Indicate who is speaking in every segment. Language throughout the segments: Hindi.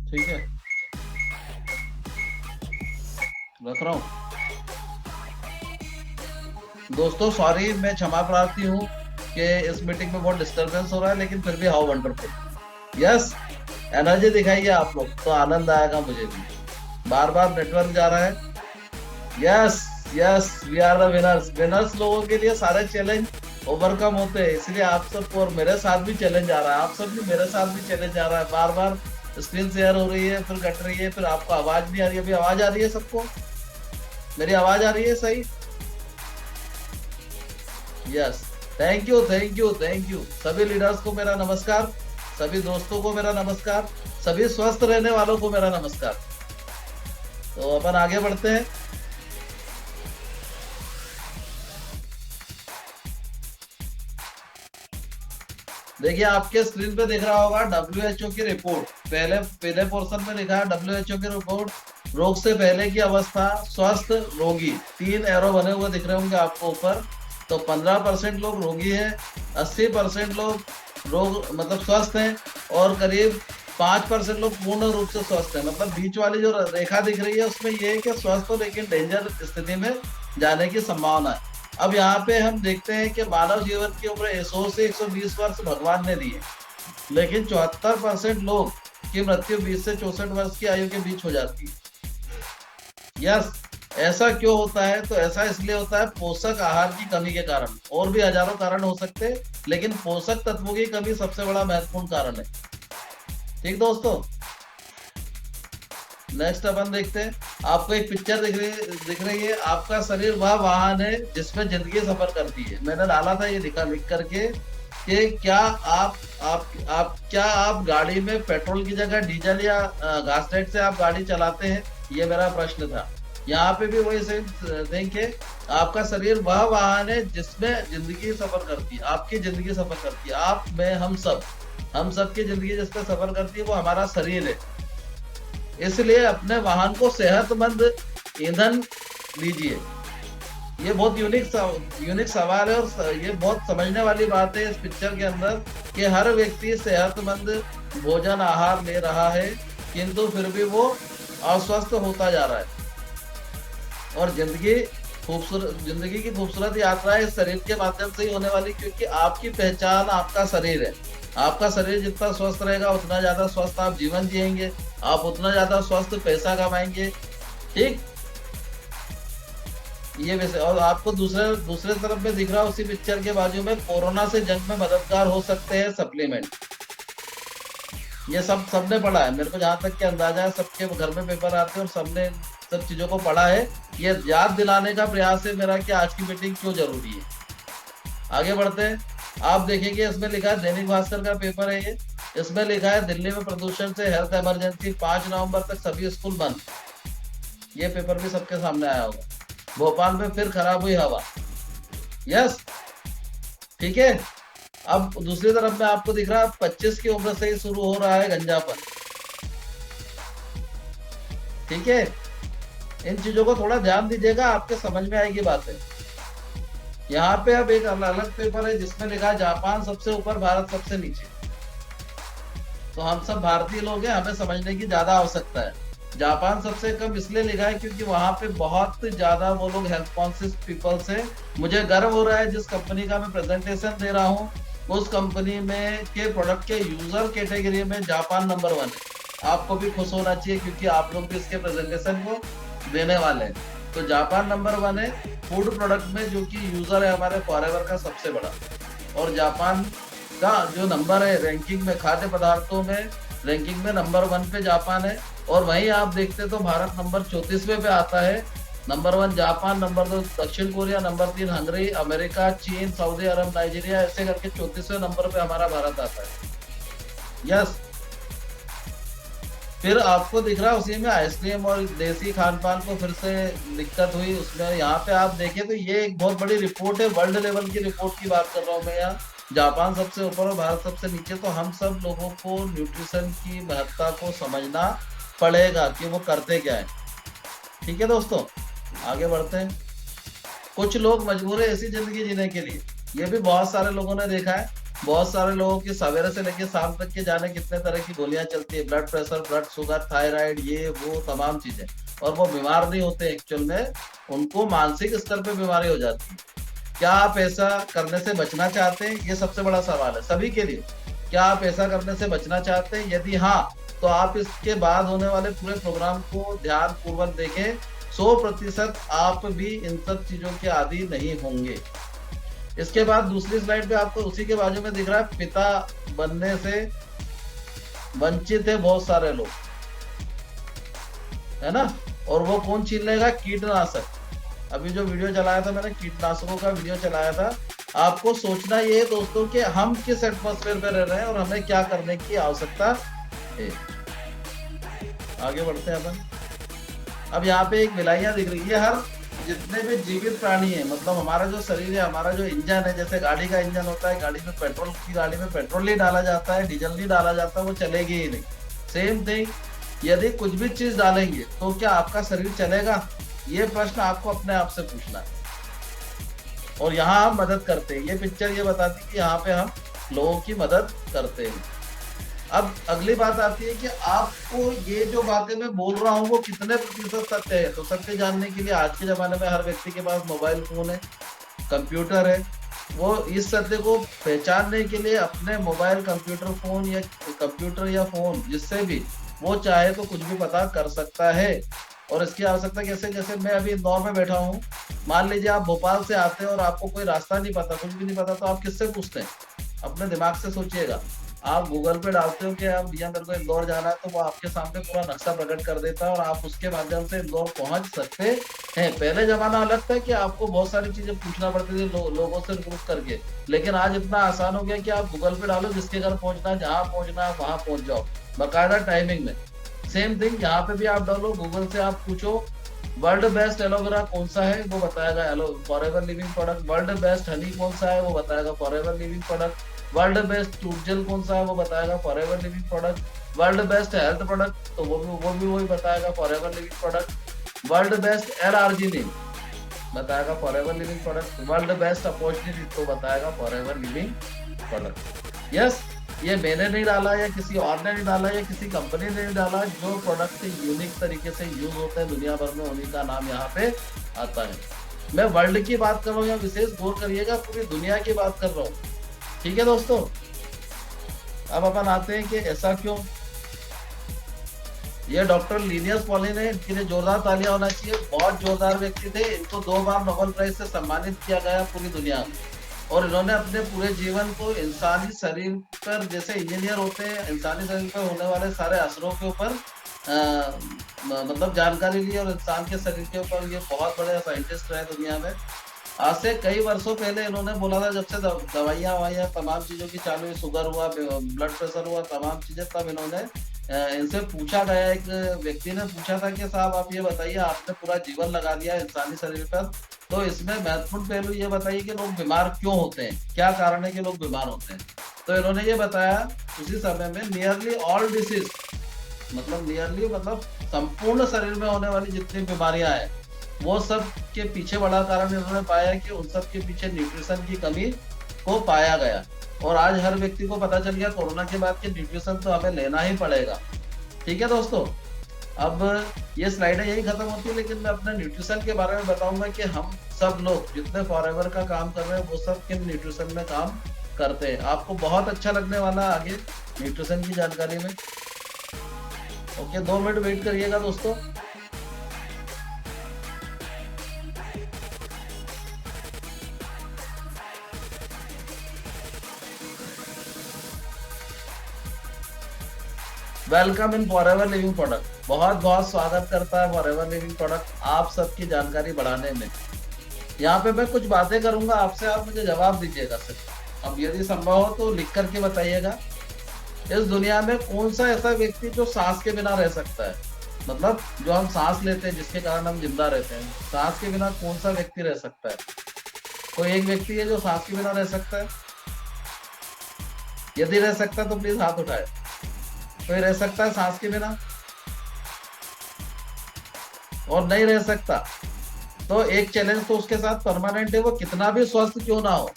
Speaker 1: ठीक है, रख रहा हूँ। दोस्तों सॉरी, मैं क्षमा प्रार्थी हूँ कि इस मीटिंग में बहुत डिस्टरबेंस हो रहा है, लेकिन फिर भी हाउ वंडरफुल। यस, एनर्जी दिखाइए आप लोग तो आनंद आएगा मुझे भी। बार बार नेटवर्क जा रहा है। Yes, yes, we are the winners. Winners लोगों के लिए सारे चैलेंज ओवरकम होते हैं, इसलिए आप सबको, और मेरे साथ भी चैलेंज आ रहा है, आप सब भी मेरे साथ भी चैलेंज आ रहा है। बार बार स्क्रीन शेयर हो रही है, फिर कट रही है, फिर आपको आवाज नहीं आ रही है। अभी आवाज आ रही है सबको? मेरी आवाज आ रही है सही? Yes. Thank you, thank you, thank you. सभी लीडर्स को मेरा नमस्कार, सभी दोस्तों को मेरा नमस्कार, सभी स्वस्थ रहने वालों को मेरा नमस्कार। तो अपन आगे बढ़ते हैं। देखिए, आपके स्क्रीन पे दिख रहा होगा WHO की रिपोर्ट। पहले पहले पोर्शन में लिखा है WHO की रिपोर्ट, रोग से पहले की अवस्था, स्वस्थ, रोगी, 3 एरो बने हुए दिख रहे होंगे आपको ऊपर। तो 15% लोग रोगी हैं, 80% लोग रोग मतलब स्वस्थ हैं, और करीब 5% लोग पूर्ण रूप से स्वस्थ हैं। मतलब बीच वाली जो रेखा दिख रही है उसमें ये है कि स्वस्थ हो लेकिन डेंजर स्थिति में जाने की संभावना है। अब यहाँ पे हम देखते हैं कि मानव जीवन की उम्र 100 से 120 वर्ष भगवान ने दी है, लेकिन 74% लोग की मृत्यु 20 से 64 वर्ष की आयु के बीच हो जाती है। यस। ऐसा क्यों होता है? तो ऐसा इसलिए होता है पोषक आहार की कमी के कारण। और भी हजारों कारण हो सकते हैं, लेकिन पोषक तत्वों की कमी सबसे बड़ा महत्वपूर्ण कारण है। ठीक दोस्तों, नेक्स्ट अपन देखते हैं। आपको एक पिक्चर दिख रही है। आपका शरीर वह वाहन है जिसमें जिंदगी सफर करती है। मैंने डाला था ये लिखा लिख करके कि क्या आप गाड़ी में पेट्रोल की जगह डीजल या घासलेट से आप गाड़ी चलाते हैं? ये मेरा प्रश्न था। यहाँ पे भी वही सेम थिंग है। आपका शरीर वह वाहन है जिसमें जिंदगी सफर करती है, आपकी जिंदगी सफर करती है। आप, मैं, हम सब की जिंदगी जिस पे सफर करती है वो हमारा शरीर है। इसलिए अपने वाहन को सेहतमंद ईंधन दीजिए। ये बहुत यूनिक सवाल है, और ये बहुत समझने वाली बात है इस पिक्चर के अंदर कि हर व्यक्ति सेहतमंद भोजन आहार ले रहा है, किंतु फिर भी वो अस्वस्थ होता जा रहा है। और जिंदगी की खूबसूरत यात्रा है इस शरीर के माध्यम से ही होने वाली, क्योंकि आपकी पहचान आपका शरीर है। आपका शरीर जितना स्वस्थ रहेगा उतना ज्यादा स्वस्थ आप जीवन जिएंगे, आप उतना ज्यादा स्वस्थ पैसा कमाएंगे। ठीक, ये वैसे। और आपको दूसरे दूसरे तरफ में दिख रहा है उसी पिक्चर के बाजू में, कोरोना से जंग में मददगार हो सकते हैं सप्लीमेंट। ये सबने पढ़ा है, मेरे को जहां तक के अंदाजा है, सबके घर में पेपर आते हैं और सबने सब चीजों को पढ़ा है। ये याद दिलाने का प्रयास है मेरा कि आज की मीटिंग क्यों जरूरी है। आगे बढ़ते हैं। आप देखेंगे इसमें लिखा है, दैनिक भास्कर का पेपर है ये। इसमें लिखा है, दिल्ली में प्रदूषण से हेल्थ इमरजेंसी, 5 नवंबर तक सभी स्कूल बंद। ये पेपर भी सबके सामने आया होगा। भोपाल में फिर खराब हुई हवा। यस, ठीक है। अब दूसरी तरफ में आपको दिख रहा है 25 की उम्र से ही शुरू हो रहा है गंजापन। ठीक है, इन चीजों को थोड़ा ध्यान दीजिएगा, आपके समझ में आएगी बातें। यहाँ पे अब एक अलग पेपर है जिसमें लिखा है, जापान सबसे ऊपर, भारत सबसे नीचे। तो हम सब भारतीय लोग हैं, हमें समझने की ज्यादा आवश्यकता है। जापान सबसे कम इसलिए लिखा है क्योंकि वहां पे बहुत ज्यादा वो लोग हेल्थ कॉन्शियस पीपल्स है। मुझे गर्व हो रहा है जिस कंपनी का मैं प्रेजेंटेशन दे रहा हूँ, उस कंपनी में के प्रोडक्ट के यूजर कैटेगरी में जापान नंबर 1 है। आपको भी खुश होना चाहिए क्योंकि आप लोग भी इसके प्रेजेंटेशन को देने वाले हैं। तो जापान नंबर 1 है फूड प्रोडक्ट में, जो कि यूजर है हमारे फॉरएवर का सबसे बड़ा। और जापान का जो नंबर है रैंकिंग में, खाद्य पदार्थों में रैंकिंग में नंबर 1 पे जापान है। और वहीं आप देखते तो भारत नंबर 34वें पे आता है। नंबर 1 जापान, नंबर 2 दक्षिण कोरिया, नंबर 3 हंगरी, अमेरिका, चीन, सऊदी अरब, नाइजीरिया, ऐसे करके 34वें नंबर पे हमारा भारत आता है। यस। फिर आपको दिख रहा है उसी में आइसक्रीम और देसी खान पान को फिर से दिक्कत हुई उसमें। यहाँ पे आप देखें तो ये एक बहुत बड़ी रिपोर्ट है, वर्ल्ड लेवल की रिपोर्ट की बात कर रहा हूँ मैं यहाँ। जापान सबसे ऊपर और भारत सबसे नीचे। तो हम सब लोगों को न्यूट्रिशन की महत्ता को समझना पड़ेगा कि वो करते क्या है। ठीक है दोस्तों, आगे बढ़ते हैं। कुछ लोग मजबूर है ऐसी जिंदगी जीने के लिए, ये भी बहुत सारे लोगों ने देखा है। बहुत सारे लोगों की सवेरे से लेकर शाम तक के जाने कितने तरह की गोलियां चलती है, blood pressure, blood sugar, thyroid, ये वो तमाम चीजें, और वो बीमार नहीं होते एक्चुअल में, उनको मानसिक स्तर पे बीमारी हो जाती है। क्या आप ऐसा करने से बचना चाहते हैं? ये सबसे बड़ा सवाल है सभी के लिए। क्या आप ऐसा करने से बचना चाहते हैं? यदि हाँ, तो आप इसके बाद होने वाले पूरे प्रोग्राम को ध्यान पूर्वक देखें। 100% आप भी इन सब चीजों के आदी नहीं होंगे। इसके बाद दूसरी स्लाइड पे आपको उसी के बाजू में दिख रहा है, पिता बनने से वंचित है बहुत सारे लोग, है ना। और वो कौन छीन लेगा? कीटनाशक। अभी जो वीडियो चलाया था मैंने, कीटनाशकों का वीडियो चलाया था। आपको सोचना ये है दोस्तों कि हम किस एटमॉस्फेयर में रह रहे हैं और हमें क्या करने की आवश्यकता है। आगे बढ़ते हैं अपन। अब यहाँ पे एक विलाइयां दिख रही है। हर जितने भी जीवित प्राणी है, मतलब हमारा जो शरीर है, हमारा जो इंजन है, जैसे गाड़ी का इंजन होता है, गाड़ी में पेट्रोल की गाड़ी में पेट्रोल नहीं डाला जाता है, डीजल नहीं डाला जाता, वो चलेगी ही नहीं। सेम थिंग, यदि कुछ भी चीज डालेंगे तो क्या आपका शरीर चलेगा? ये प्रश्न आपको अपने आप से पूछना है। और यहाँ हम मदद करते हैं। ये पिक्चर ये बताती है कि यहाँ पे हम लोगों की मदद करते हैं। अब अगली बात आती है कि आपको ये जो बातें मैं बोल रहा हूँ वो कितने प्रतिशत सत्य है। तो सत्य जानने के लिए आज के जमाने में हर व्यक्ति के पास मोबाइल फोन है, कंप्यूटर है। वो इस सत्य को पहचानने के लिए अपने मोबाइल, कंप्यूटर फोन या कंप्यूटर या फोन जिससे भी वो चाहे तो कुछ भी पता कर सकता है। और इसकी आवश्यकता कैसे? जैसे मैं अभी इंदौर में बैठा हूँ, मान लीजिए आप भोपाल से आते हैं और आपको कोई रास्ता नहीं पता, कुछ भी नहीं पता, तो आप किससे पूछते हैं? अपने दिमाग से सोचिएगा। आप गूगल पे डालते हो कि आप भैया मेरे को इंदौर जाना है, तो वो आपके सामने पूरा नक्शा प्रकट कर देता है और आप उसके माध्यम से इंदौर पहुंच सकते हैं। पहले जमाना अलग था कि आपको बहुत सारी चीजें पूछना पड़ती थी लोगों से ग्रुप करके, लेकिन आज इतना आसान हो गया कि आप गूगल पे डालो, जिसके घर पहुंचना है, जहां पहुंचना है वहां पहुंच जाओ बाकायदा टाइमिंग में। सेम थिंग यहाँ पे भी आप डालो, गूगल से आप पूछो वर्ल्ड बेस्ट एलोवेरा कौन सा है, वो बताएगा aloe Forever Living product. World best honey कौन सा है, वो बताएगा Forever Living product. World best tooth gel कौन सा है, वो बताएगा Forever Living product. World best health product, तो वो भी वही बताएगा Forever Living product. World best L arginine बताएगा Forever Living product. World best opportunity तो बताएगा फॉरएवर लिविंग प्रोडक्ट। यस, ये मैंने नहीं डाला या किसी और ने नहीं डाला या किसी कंपनी ने नहीं डाला, जो प्रोडक्ट यूनिक तरीके से यूज होते हैं दुनिया भर में, उन्हीं का नाम यहाँ पे आता है। मैं वर्ल्ड की बात कर रहा हूँ, या विशेष गौर करिएगा पूरी दुनिया की बात कर रहा हूँ। ठीक है दोस्तों, अब अपन आते हैं कि ऐसा क्यों। ये डॉक्टर लिनियस पॉलिन है, इनके लिए जोरदार तालियां होना चाहिए। बहुत जोरदार व्यक्ति थे, इनको 2 बार नोबेल प्राइज से सम्मानित किया गया पूरी दुनिया में। और इन्होंने अपने पूरे जीवन को इंसानी शरीर पर, जैसे इंजीनियर होते हैं, इंसानी शरीर पर होने वाले सारे असरों के ऊपर मतलब जानकारी ली, और इंसान के शरीर के ऊपर ये बहुत बड़े साइंटिस्ट रहे दुनिया में। आज से कई वर्षों पहले इन्होंने बोला था, जब से दवाइयाँ ववाइयाँ तमाम चीजों की चालू हुई, शुगर हुआ, ब्लड प्रेशर हुआ, तमाम चीजें, तब इन्होंने इनसे पूछा गया, एक व्यक्ति ने पूछा था कि साहब आप ये बताइए, आपने पूरा जीवन लगा दिया इंसानी शरीर पर, तो इसमें महत्वपूर्ण पहलू ये बताइए कि लोग बीमार क्यों होते हैं, क्या कारण है कि लोग बीमार होते हैं। तो इन्होंने ये बताया उसी समय में, नियरली ऑल डिसीज, मतलब नियरली मतलब संपूर्ण शरीर में होने वाली जितनी बीमारियां हैं, वो सब के पीछे बड़ा कारण इन्होंने पाया कि उन सब के पीछे न्यूट्रिशन की कमी को पाया गया। और आज हर व्यक्ति को पता चल गया कोरोना के बाद कि न्यूट्रिशन तो हमें लेना ही पड़ेगा। ठीक है दोस्तों, अब ये स्लाइडें यही खत्म होती है, लेकिन मैं अपने न्यूट्रिशन के बारे में बताऊंगा कि हम सब लोग जितने फॉरएवर का काम कर रहे हैं वो सब किन न्यूट्रिशन में काम करते हैं। आपको बहुत अच्छा लगने वाला आगे न्यूट्रिशन की जानकारी में। ओके, 2 मिनट वेट करिएगा दोस्तों। Welcome in forever Living product. बहुत बहुत स्वागत करता है फॉरएवर लिविंग प्रोडक्ट आप सबकी जानकारी बढ़ाने में। यहाँ पे मैं कुछ बातें करूंगा आपसे, आप मुझे जवाब दीजिएगा सिर्फ। अब यदि संभव हो तो लिख करके बताइएगा, इस दुनिया में कौन सा ऐसा व्यक्ति जो सांस के बिना रह सकता है, मतलब जो हम सांस लेते हैं जिसके कारण हम जिंदा रहते हैं, सांस के बिना कौन सा व्यक्ति रह सकता है? कोई एक व्यक्ति है जो सांस के बिना रह सकता है? यदि रह सकता है तो प्लीज हाथ उठाए। कोई रह सकता है सांस के बिना? और नहीं रह सकता तो एक चैलेंज तो उसके साथ परमानेंट है, वो कितना भी स्वस्थ क्यों ना हो,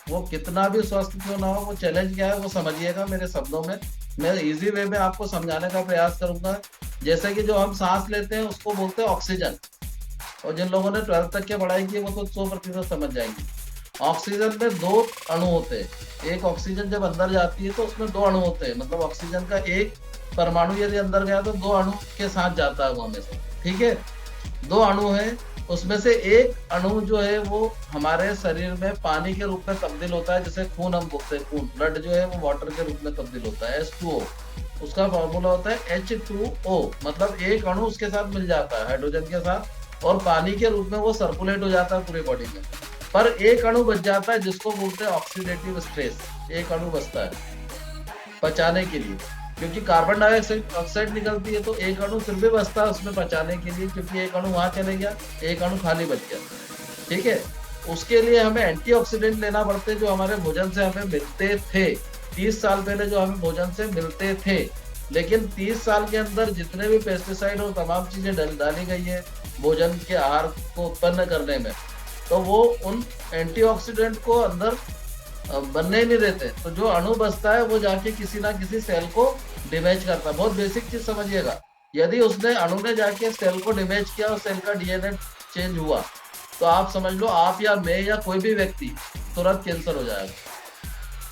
Speaker 1: वो कितना भी स्वस्थ क्यों ना हो, वो चैलेंज क्या है वो समझिएगा मेरे शब्दों में। मैं इजी वे में आपको समझाने का प्रयास करूंगा। जैसे कि जो हम सांस लेते हैं उसको बोलते हैं ऑक्सीजन। और जिन लोगों ने 12th तक की पढ़ाई की है वो तो 100% समझ जाएंगे। ऑक्सीजन में दो अणु होते हैं। एक ऑक्सीजन जब अंदर जाती है तो उसमें दो अणु होते हैं, मतलब ऑक्सीजन का एक परमाणु यदि अंदर गया तो दो अणु के साथ जाता है वो हमेशा। ठीक है, दो अणु है, उसमें से एक अणु जो है वो हमारे शरीर में पानी के रूप में तब्दील होता है। जैसे खून हम बोलते हैं, खून ब्लड जो है वो वाटर के रूप में तब्दील होता है, H2O। उसका फॉर्मूला होता है H2O, मतलब एक अणु उसके साथ मिल जाता है हाइड्रोजन के साथ, और पानी के रूप में वो सर्कुलेट हो जाता है पूरी बॉडी में। पर एक अणु बच जाता है जिसको बोलते हैं ऑक्सीडेटिव स्ट्रेस। एक अणु बचता है पचाने के लिए, क्योंकि कार्बन डाइऑक्साइड ऑक्साइड निकलती है, तो एक अणु फिर भी बचता है उसमें पचाने के लिए, क्योंकि एक अणु वहां चले गया, एक अणु खाली बच गया। ठीक है, उसके लिए हमें एंटीऑक्सीडेंट लेना पड़ते जो हमारे भोजन से हमें मिलते थे। 30 साल पहले जो हमें भोजन से मिलते थे, लेकिन 30 साल के अंदर जितने भी पेस्टिसाइड और तमाम चीजें डाली गई है भोजन के आहार को उत्पन्न करने में, तो वो उन एंटीऑक्सीडेंट को अंदर बनने ही नहीं देते। तो जो अणु बचता है वो जाके किसी ना किसी सेल को डैमेज करता है। बहुत बेसिक चीज समझिएगा, यदि उसने अणु ने जाके सेल को डैमेज किया और सेल का डीएनए चेंज हुआ, तो आप समझ लो आप या मैं या कोई भी व्यक्ति तुरंत कैंसर हो जाएगा,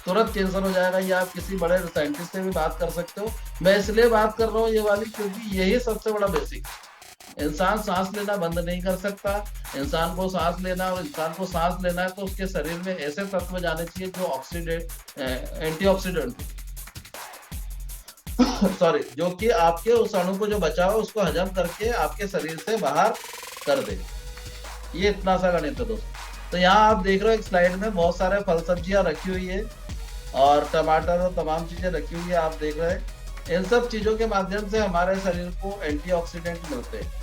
Speaker 1: तुरंत कैंसर हो जाएगा। या आप किसी बड़े साइंटिस्ट से भी बात कर सकते हो। मैं इसलिए बात कर रहा हूँ ये वाली, क्योंकि यही सबसे बड़ा बेसिक। इंसान सांस लेना बंद नहीं कर सकता। इंसान को सांस लेना, और इंसान को सांस लेना है तो उसके शरीर में ऐसे तत्व जाने चाहिए जो ऑक्सीडेंट एंटीऑक्सीडेंट सॉरी, जो कि आपके उस अणु को जो बचा हो उसको हजम करके आपके शरीर से बाहर कर दे। ये इतना सा गणित है दोस्तों। तो यहाँ आप देख रहे हो एक स्लाइड में बहुत सारे फल सब्जियां रखी हुई है और टमाटर और तमाम चीजें रखी हुई है, आप देख रहे हैं। इन सब चीजों के माध्यम से हमारे शरीर को एंटीऑक्सीडेंट मिलते हैं।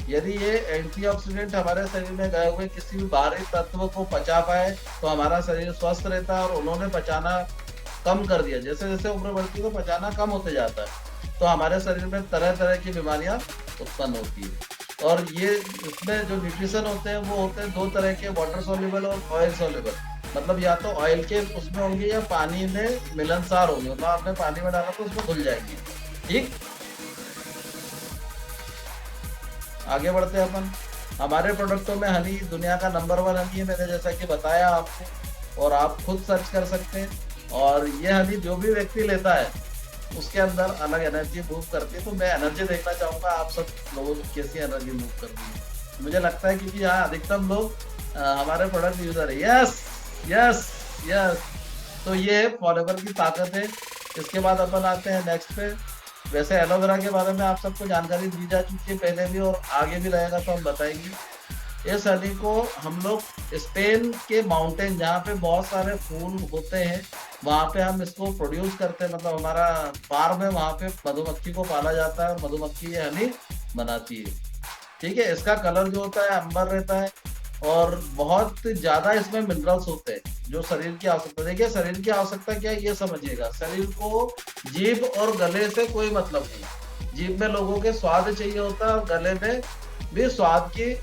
Speaker 1: यदि ये एंटीऑक्सीडेंट हमारे शरीर में गए हुए किसी भी बाहरी तत्व को पचा पाए तो हमारा शरीर स्वस्थ रहता है। और उन्होंने पचाना कम कर दिया, जैसे जैसे उम्र बढ़ती है तो पचाना कम होते जाता है, तो हमारे शरीर में तरह तरह की बीमारियां उत्पन्न होती है। और ये इसमें जो न्यूट्रिशन होते हैं वो होते हैं दो तरह के, वाटर सोल्यूबल और ऑयल सोल्यूबल। मतलब या तो ऑयल के उसमें होंगे या पानी में मिलनसार होंगे, तो आपने पानी में डाला तो उसमें घुल जाएंगे। ठीक, आगे बढ़ते हैं अपन। हमारे प्रोडक्टों में हनी दुनिया का नंबर 1 हनी है, मैंने जैसा कि बताया आपको, और आप खुद सर्च कर सकते हैं। और ये हनी जो भी व्यक्ति लेता है उसके अंदर अलग एनर्जी मूव करती है। तो मैं एनर्जी देखना चाहूंगा आप सब लोगों की कैसी एनर्जी मूव करती है। मुझे लगता है क्योंकि यहाँ अधिकतम लोग हमारे प्रोडक्ट यूजर है। यस यस यस, तो ये फॉरएवर की ताकत है। इसके बाद अपन आते हैं नेक्स्ट पे। वैसे एलोवेरा के बारे में आप सबको जानकारी दी जा चुकी है पहले भी, और आगे भी रहेगा तो हम बताएंगे। इस हनी को हम लोग स्पेन के माउंटेन जहाँ पे बहुत सारे फूल होते हैं वहां पे हम इसको प्रोड्यूस करते हैं। मतलब हमारा फार्म है, वहां पे मधुमक्खी को पाला जाता है और मधुमक्खी ये हनी बनाती है। ठीक है, इसका कलर जो होता है अंबर रहता है, और बहुत ज्यादा इसमें मिनरल्स होते हैं जो शरीर की आवश्यकता। देखिए शरीर की आवश्यकता क्या है ये समझिएगा। शरीर को जीभ और गले से कोई मतलब नहीं। जीभ में लोगों के स्वाद चाहिए होता है और गले में भी स्वाद के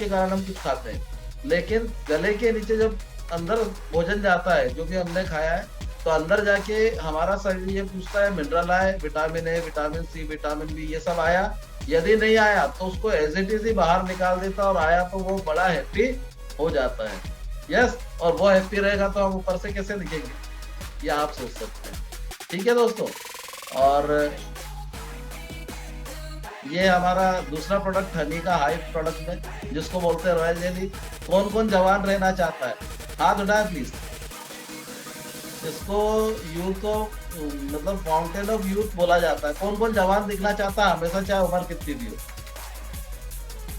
Speaker 1: कारण हम कुछ खाते हैं, लेकिन गले के नीचे जब अंदर भोजन जाता है जो भी हमने खाया है, तो अंदर जाके हमारा शरीर ये पूछता है मिनरल आए, vitamin A, vitamin C, vitamin B, ये सब आया। यदि नहीं आया तो उसको एज इट इज ही बाहर निकाल देता, और आया तो वो बड़ा हैप्पी हो जाता है। यस, और वो हैप्पी रहेगा तो हम ऊपर से कैसे दिखेंगे, ये आप सोच सकते हैं। ठीक है दोस्तों, और ये हमारा दूसरा प्रोडक्ट हनी का हाई प्रोडक्ट है जिसको बोलते हैं रॉयल जेली। कौन कौन जवान रहना चाहता है, हाथ उठाए प्लीज। इसको यूथ ऑफ मतलब फाउंटेन ऑफ यूथ बोला जाता है। कौन कौन जवान दिखना चाहता है हमेशा, चाहे उम्र कितनी भी हो,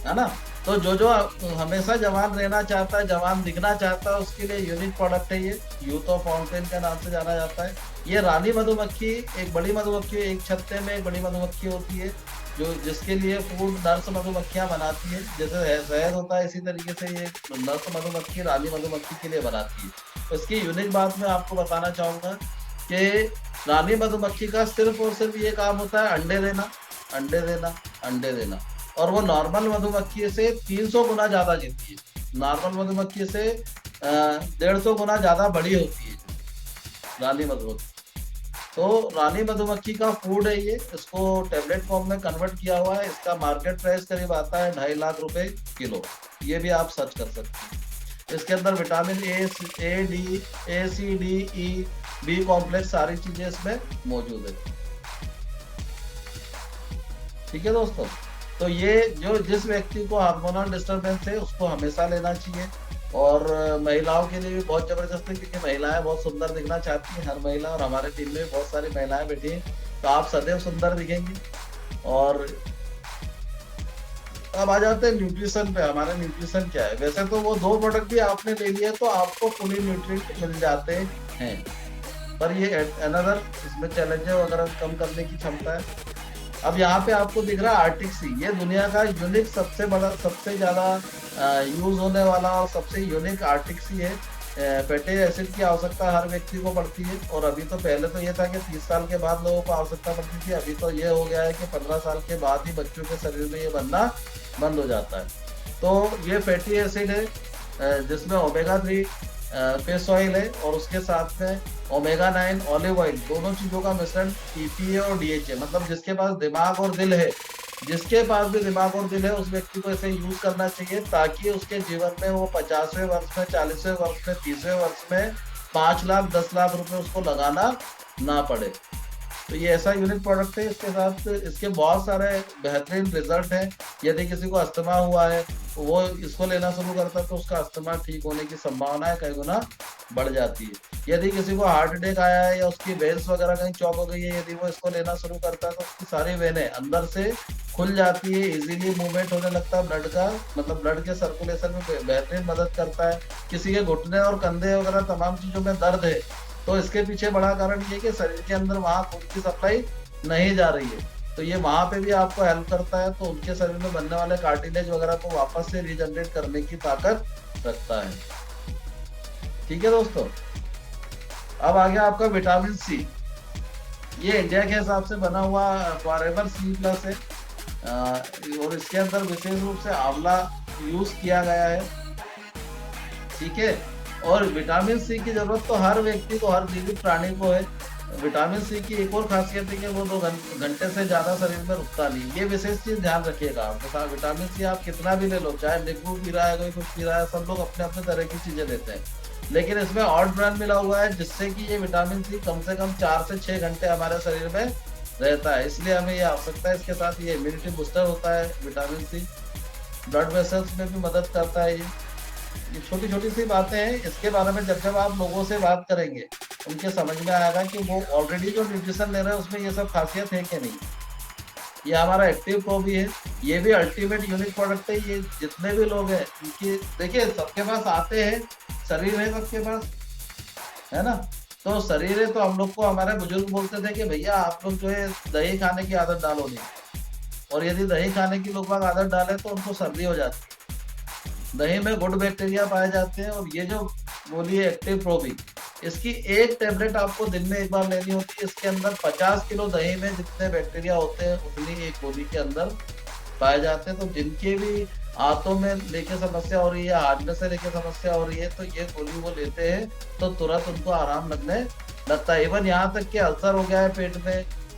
Speaker 1: है ना। तो जो जो हमेशा जवान रहना चाहता है, जवान दिखना चाहता है, उसके लिए यूनिक प्रोडक्ट है ये। यूथ ऑफ फाउंटेन के नाम से जाना जाता है। ये रानी मधुमक्खी, एक बड़ी मधुमक्खी, एक छत्ते में एक बड़ी मधुमक्खी होती है जो जिसके लिए फूड नर्स मधुमक्खियां बनाती है। जैसे शहद होता है इसी तरीके से ये नर्स मधुमक्खी रानी मधुमक्खी के लिए बनाती है। इसकी यूनिक बात मैं आपको बताना चाहूंगा कि रानी मधुमक्खी का सिर्फ और सिर्फ ये काम होता है अंडे देना, अंडे देना, अंडे देना। और वो नॉर्मल मधुमक्खी से 300 गुना ज्यादा जीतती है। नॉर्मल मधुमक्खी से 150 गुना ज्यादा बड़ी होती है रानी मधुमक्खी। तो रानी मधुमक्खी का फूड है ये, इसको टेबलेट फॉर्म में कन्वर्ट किया हुआ है। इसका मार्केट प्राइस करीब आता है 2.5 लाख रुपए किलो। ये भी आप सर्च कर सकते हैं। इसके अंदर vitamin A C D E B complex सारी चीजें इसमें मौजूद है। ठीक है दोस्तों, तो ये जो जिस व्यक्ति को हार्मोनल डिस्टरबेंस है उसको हमेशा लेना चाहिए। और महिलाओं के लिए भी बहुत जबरदस्त है, क्योंकि महिलाएं बहुत सुंदर दिखना चाहती हैं, हर महिला। और हमारे टीम में बहुत सारी महिलाएं बैठी हैं, तो आप सदैव सुंदर दिखेंगे। और अब आ जाते हैं न्यूट्रिशन पे। हमारा न्यूट्रिशन क्या है? वैसे तो वो 2 प्रोडक्ट भी आपने ले लिए तो आपको फुली न्यूट्रिएंट मिल जाते हैं, पर ये अनदर इसमें चैलेंज वगैरह कम करने की क्षमता है। अब यहाँ पे आपको दिख रहा है आर्टिक सी, ये दुनिया का यूनिक सबसे बड़ा, सबसे ज्यादा यूज होने वाला और सबसे यूनिक आर्टिक सी है। फैटी एसिड की आवश्यकता हर व्यक्ति को पड़ती है। और अभी तो पहले तो ये था कि 30 साल के बाद लोगों को आवश्यकता पड़ती थी, अभी तो ये हो गया है कि 15 साल के बाद ही बच्चों के शरीर में ये बनना बंद हो जाता है। तो ये फैटी एसिड है जिसमें ओमेगा 3 फिश ऑयल है, और उसके साथ में ओमेगा 9 ऑलिव ऑयल, दोनों चीजों का मिश्रण EPA और DHA। मतलब जिसके पास दिमाग और दिल है, जिसके पास भी दिमाग और दिल है, उस व्यक्ति को इसे यूज करना चाहिए, ताकि उसके जीवन में वो 50वें वर्ष में, 40वें वर्ष में, 30वें वर्ष में 5 लाख 10 लाख रुपए उसको लगाना ना पड़े। तो ये ऐसा यूनिक प्रोडक्ट है। इसके साथ इसके बहुत सारे बेहतरीन रिजल्ट हैं। यदि किसी को अस्थमा हुआ है, वो इसको लेना शुरू करता है तो उसका अस्थमा ठीक होने की संभावना है कई गुना बढ़ जाती है। यदि किसी को हार्ट अटैक आया है या उसकी वेन्स वगैरह कहीं चौक हो गई है, यदि वो इसको लेना शुरू करता है तो उसकी सारी वेनें अंदर से खुल जाती है, इजीली मूवमेंट होने लगता है ब्लड का, मतलब ब्लड के सर्कुलेशन में बेहतरीन मदद करता है। किसी के घुटने और कंधे वगैरह तमाम चीजों में दर्द है, तो इसके पीछे बड़ा कारण ये कि शरीर के अंदर वहां खून की सप्लाई नहीं जा रही है, तो ये वहां पे भी आपको हेल्प करता है। तो उनके शरीर में बनने वाले कार्टिलेज वगैरह को वापस से रीजनरेट करने की ताकत रखता है। ठीक है दोस्तों, अब आ गया आपका विटामिन सी। ये इंडिया के हिसाब से बना हुआ फॉरएवर C+ है, और इसके अंदर विशेष रूप से आंवला यूज किया गया है। ठीक है, और विटामिन सी की जरूरत तो हर व्यक्ति को, हर जीवित प्राणी को है। विटामिन सी की एक और खासियत है कि वो 2 घंटे से ज्यादा शरीर में रुकता नहीं। ये विशेष चीज ध्यान रखिएगा आप। विटामिन सी आप कितना भी ले लो, चाहे नींबू पी रहा है, कोई कुछ पी रहा है, सब लोग अपने अपने तरह की चीजें लेते हैं, लेकिन इसमें ऑड ब्रांड मिला हुआ है, जिससे कि ये विटामिन सी कम से कम 4 से 6 घंटे हमारे शरीर में रहता है। इसलिए हमें ये आवश्यकता है। इसके साथ ये इम्यूनिटी बूस्टर होता है विटामिन सी, ब्लड वेसल्स में भी मदद करता है। ये छोटी छोटी सी बातें हैं, इसके बारे में जब जब आप लोगों से बात करेंगे उनके समझ में आएगा कि वो ऑलरेडी जो न्यूट्रिशन ले रहे हैं उसमें ये सब खासियत है कि नहीं। ये हमारा एक्टिव प्रो भी है, ये भी अल्टीमेट यूनिक प्रोडक्ट है। ये जितने भी लोग हैं इनकी, देखिए सबके पास आते हैं, शरीर है सबके पास, है ना। तो शरीर है तो हम लोग को हमारे बुजुर्ग बोलते थे कि भैया आप लोग जो है दही खाने की आदत डालो नहीं, और यदि दही खाने की लोग आदत डाले तो उनको सर्दी हो जाती है। दही में गुड बैक्टीरिया पाए जाते हैं। और ये जो गोली है एक्टिव प्रो भी, इसकी एक टेबलेट आपको दिन में एक बार लेनी होती है। इसके अंदर 50 किलो दही में जितने बैक्टीरिया होते हैं उतनी एक गोली के अंदर पाए जाते हैं। तो जिनके भी हाथों में लेके समस्या हो रही है, हाथ में से लेके समस्या हो रही है, तो ये गोली वो लेते हैं तो तुरंत उनको आराम लगने लगता है। इवन यहाँ तक कि अल्सर हो गया है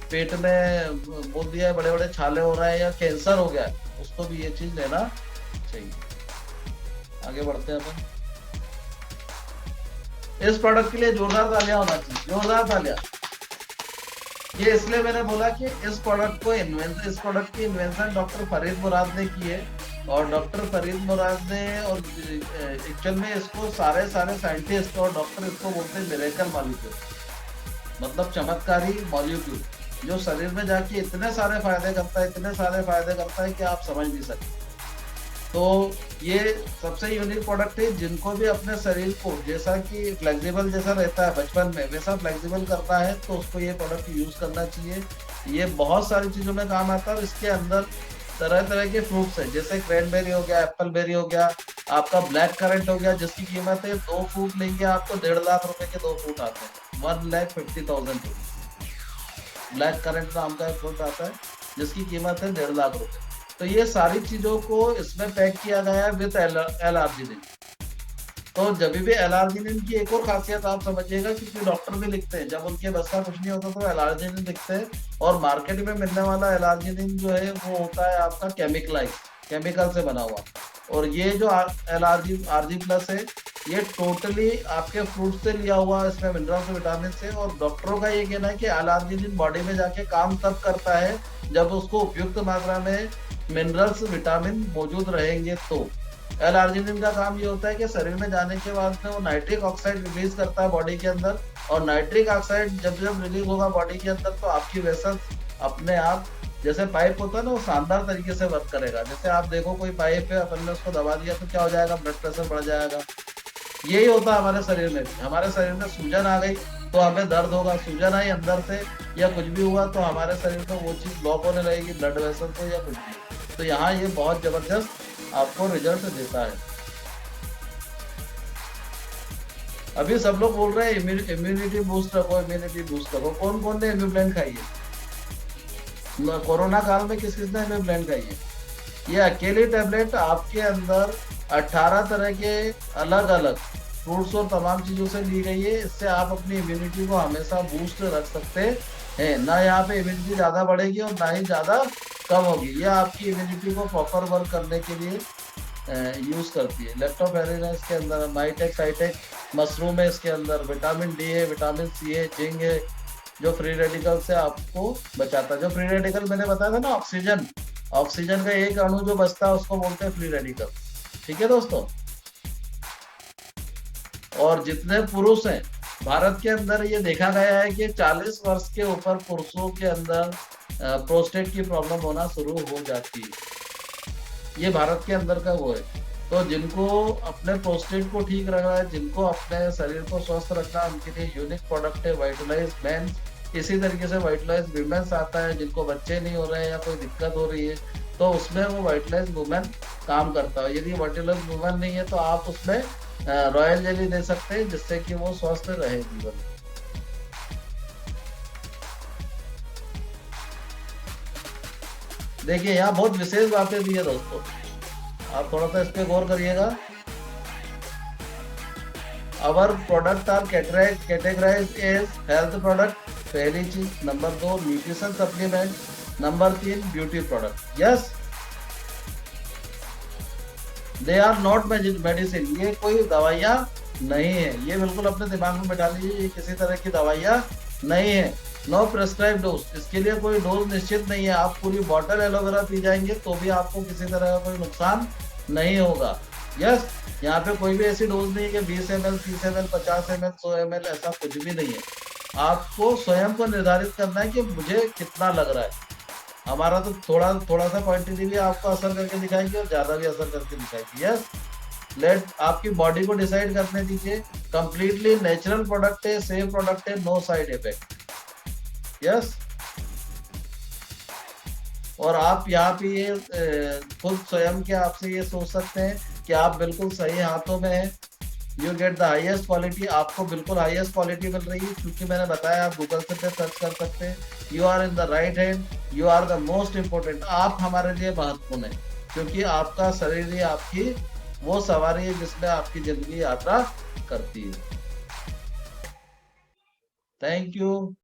Speaker 1: पेट में बोल दिया है, बड़े बड़े छाले हो रहे हैं, या कैंसर हो गया है, उसको भी ये चीज लेना चाहिए। आगे बढ़ते हैं अपन। इस प्रोडक्ट के लिए जोरदार तालियां होना चाहिए, जोरदार तालियां। ये इसलिए मैंने बोला कि इस प्रोडक्ट की इन्वेंशन डॉक्टर फरीद मुराद ने की है। और डॉक्टर फरीद मुराद ने, और एक्चुअल में इसको सारे साइंटिस्ट और डॉक्टर इसको बोलते हैं मिरेकल मॉलिक्यूल, मतलब चमत्कारी मॉलिक्यूल, जो शरीर में जाके इतने सारे फायदे करता है कि आप समझ नहीं सकते। तो ये सबसे यूनिक प्रोडक्ट है। जिनको भी अपने शरीर को जैसा कि फ्लेक्सिबल जैसा रहता है बचपन में, वैसा फ्लेक्सिबल करना है तो उसको ये प्रोडक्ट यूज करना चाहिए। ये बहुत सारी चीजों में काम आता है। और इसके अंदर तरह तरह के फ्रूट्स है, जैसे क्रैनबेरी हो गया, एप्पल बेरी हो गया, आपका ब्लैक करंट हो गया, जिसकी कीमत है 2 फ्रूट लेंगे आपको 1.5 लाख रुपए के 2 फ्रूट आते हैं, 1,50,000 रुपीज। ब्लैक करंट नाम का एक फ्रूट आता है जिसकी कीमत है 1.5 लाख रुपए। तो ये सारी चीजों को इसमें पैक किया गया है विद एलआरजिनिन। तो जब भी एल-आर्जिनिन की एक और खासियत आप समझिएगा, क्योंकि डॉक्टर भी लिखते हैं, जब उनके बस का कुछ नहीं होता तो एल-आर्जिनिन लिखते हैं। और मार्केट में मिलने वाला एल-आर्जिनिन जो है वो होता है आपका केमिकलाइज, केमिकल से बना हुआ। और ये जो एल-आरजी आरजी प्लस है, ये टोटली आपके फ्रूट से लिया हुआ, इसमें मिनरल्स विटामिन से। और डॉक्टरों का ये कहना है कि एल-आर्जिनिन बॉडी में जाके काम तब करता है जब उसको उपयुक्त मात्रा में मिनरल्स विटामिन मौजूद रहेंगे। तो एल-आर्जिनिन का काम ये होता है कि शरीर में जाने के बाद में वो नाइट्रिक ऑक्साइड रिलीज करता है बॉडी के अंदर। और नाइट्रिक ऑक्साइड जब जब रिलीज होगा बॉडी के अंदर, तो आपकी वेसल्स अपने आप, जैसे पाइप होता है ना, वो शानदार तरीके से वर्क करेगा। जैसे आप देखो कोई पाइप है, अपन ने उसको दबा दिया तो क्या हो जाएगा, ब्लड प्रेशर बढ़ जाएगा। यही होता है हमारे शरीर में भी। हमारे शरीर में सूजन आ गई तो हमें दर्द होगा, सूजन आई अंदर से या कुछ भी हुआ तो हमारे शरीर में वो चीज ब्लॉक होने लगेगी, ब्लड वेसल को या कुछ भी। तो यहाँ ये बहुत जबरदस्त आपको रिजल्ट देता है। अभी सब लोग बोल रहे हैं इम्यूनिटी बूस्ट रखो, इम्यूनिटी बूस्ट रखो। कौन कौन ने इम्यूब्लेंट खाई है कोरोना काल में? किस किस ने इम्यूब्लेंट खाई है? ये अकेली टेबलेट आपके अंदर 18 तरह के अलग अलग फ्रूट्स और तमाम चीजों से ली गई है। इससे आप अपनी इम्यूनिटी को हमेशा बूस्ट रख सकते हैं। ना यहाँ पे इम्यूनिटी ज्यादा बढ़ेगी और ना ही ज्यादा कम होगी। यह आपकी इम्यूनिटी को प्रॉपर वर्क करने के लिए यूज करती है। लेक्टोफेरिन है इसके अंदर, माइटेक साइटेक मशरूम है इसके अंदर, विटामिन डी है, विटामिन सी है, जिंक है, जो फ्री रेडिकल से आपको बचाता है। जो फ्री रेडिकल मैंने बताया था ना, ऑक्सीजन, ऑक्सीजन का एक अणु जो बचता है उसको बोलते हैं फ्री रेडिकल। ठीक है दोस्तों। और जितने पुरुष हैं भारत के अंदर, ये देखा गया है कि 40 वर्ष के ऊपर पुरुषों के अंदर प्रोस्टेट की प्रॉब्लम होना शुरू हो जाती है। ये भारत के अंदर का वो है। तो जिनको अपने प्रोस्टेट को ठीक रखना है, जिनको अपने शरीर को स्वस्थ रखना है, उनके लिए यूनिक प्रोडक्ट है वाइटलाइज मेंस। इसी तरीके से वाइटलाइज वुमेन्स आता है, जिनको बच्चे नहीं हो रहे हैं या कोई दिक्कत हो रही है, तो उसमें वो वाइटलाइज वुमेन काम करता है। यदि वाइटलाइज वुमेन नहीं है तो आप उसमें रॉयल जेली दे सकते हैं, जिससे कि वो स्वस्थ रहे जीवन। देखिए यहाँ बहुत विशेष बातें दी है दोस्तों, आप थोड़ा सा इस पे गौर करिएगा। Our product are categorise as health product, पहली चीज। Number 2 nutrition supplement. Number 3 beauty product. Yes, they are not medicine. ये कोई दवाइयाँ नहीं है, ये बिल्कुल अपने दिमाग में बैठा लीजिए, ये किसी तरह की दवाइयाँ नहीं है। नो प्रेस्क्राइब डोज, इसके लिए कोई डोज निश्चित नहीं है। आप पूरी बॉटल एलोवेरा पी जाएंगे तो भी आपको किसी तरह का कोई नुकसान नहीं होगा। यस, यहाँ पे कोई भी ऐसी डोज नहीं है कि 20 ml, 30 ml, 50 ml, 100 ml, ऐसा कुछ भी नहीं है। आपको स्वयं को निर्धारित करना है कि मुझे कितना लग रहा है। हमारा तो थोड़ा थोड़ा सा क्वांटिटी भी आपको असर करके दिखाएगी और ज्यादा भी असर करके दिखाएगी। यस, लेट आपकी बॉडी को डिसाइड करने दीजिए। कंप्लीटली नेचुरल प्रोडक्ट है, सेफ प्रोडक्ट है, नो साइड इफेक्ट। यस, और आप यहाँ पे ये खुद स्वयं के आपसे ये सोच सकते हैं कि आप बिल्कुल सही हाथों में हैं। You get the highest quality, आपको बिल्कुल हाईएस्ट क्वालिटी मिल रही है, क्योंकि मैंने बताया आप गूगल से पे सर्च कर सकते हैं। You are in the right hand, you are the most important. आप हमारे लिए महत्वपूर्ण है, क्योंकि आपका शरीर ही आपकी वो सवारी है जिसमें आपकी जिंदगी यात्रा करती है। Thank you.